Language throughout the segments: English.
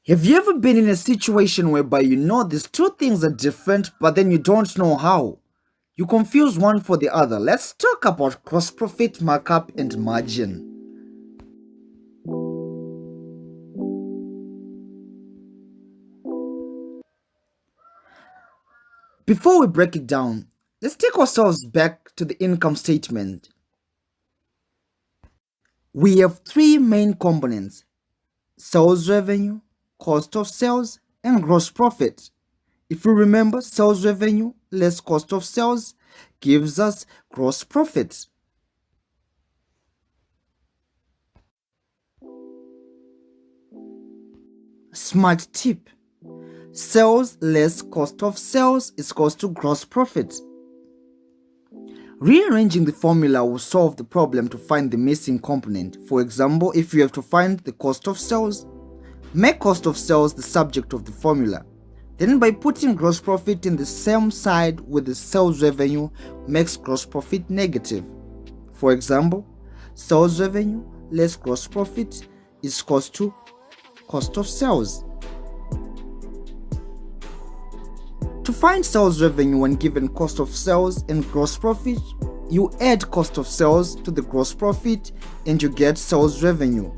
Have you ever been in a situation whereby you know these two things are different, but then you don't know how? You confuse one for the other. Let's talk about gross profit, markup, and margin. Before we break it down, let's take ourselves back to the income statement. We have three main components: sales revenue, cost of sales, and gross profit. If you remember, sales revenue less cost of sales gives us gross profit. Smart tip: sales less cost of sales is equals to gross profit. Rearranging the formula will solve the problem to find the missing component. For example, if you have to find the cost of sales, make cost of sales the subject of the formula. Then by putting gross profit in the same side with the sales revenue makes gross profit negative. For example, sales revenue less gross profit is equals to cost of sales. To find sales revenue when given cost of sales and gross profit, you add cost of sales to the gross profit and you get sales revenue.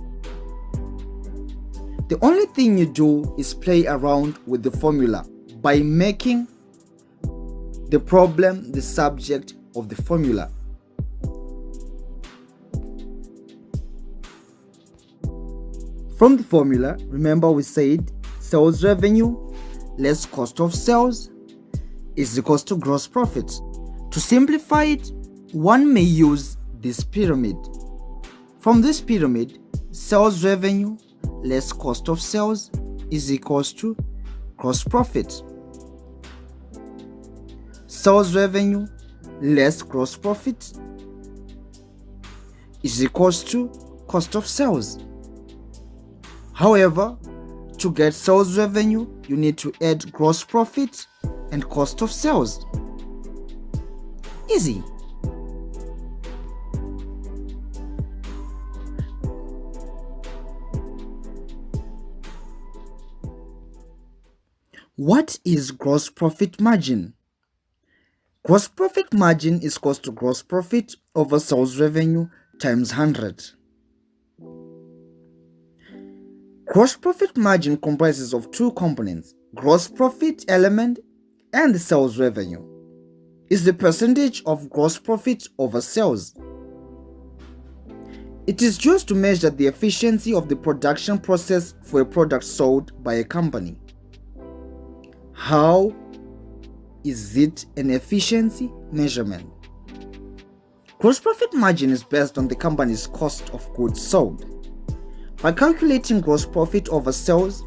The only thing you do is play around with the formula by making the problem the subject of the formula. From the formula, remember we said sales revenue less cost of sales is equals to gross profit. To simplify it, one may use this pyramid. From this pyramid, sales revenue less cost of sales is equals to gross profit. Sales revenue less gross profit is equals to cost of sales. However, to get sales revenue, you need to add gross profit and cost of sales. Easy. What is gross profit margin? Gross profit margin is equals to gross profit over sales revenue times 100. Gross profit margin comprises of two components: gross profit element and the sales revenue. Is the percentage of gross profit over sales. It is used to measure the efficiency of the production process for a product sold by a company. How is it an efficiency measurement? Gross profit margin is based on the company's cost of goods sold. By calculating gross profit over sales,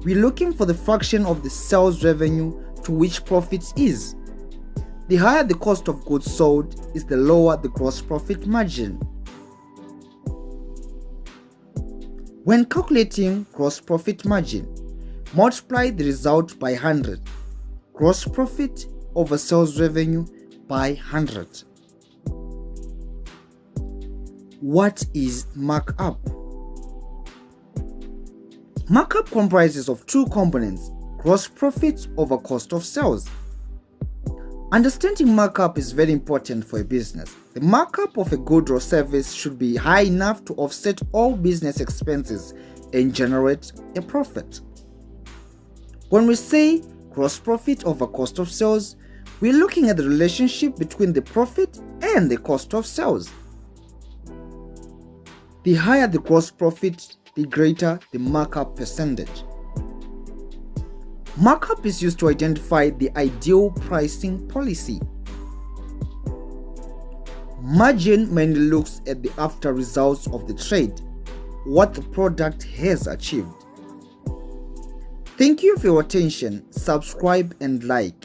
we're looking for the fraction of the sales revenue to which profit is. The higher the cost of goods sold is, the lower the gross profit margin. When calculating gross profit margin, multiply the result by 100. Gross profit over sales revenue by 100. What is markup? Markup comprises of two components: gross profit over cost of sales. Understanding markup is very important for a business. The markup of a good or service should be high enough to offset all business expenses and generate a profit. When we say gross profit over cost of sales, we're looking at the relationship between the profit and the cost of sales. The higher the gross profit, the greater the markup percentage. Markup is used to identify the ideal pricing policy. Margin mainly looks at the after results of the trade, what the product has achieved. Thank you for your attention. Subscribe and like.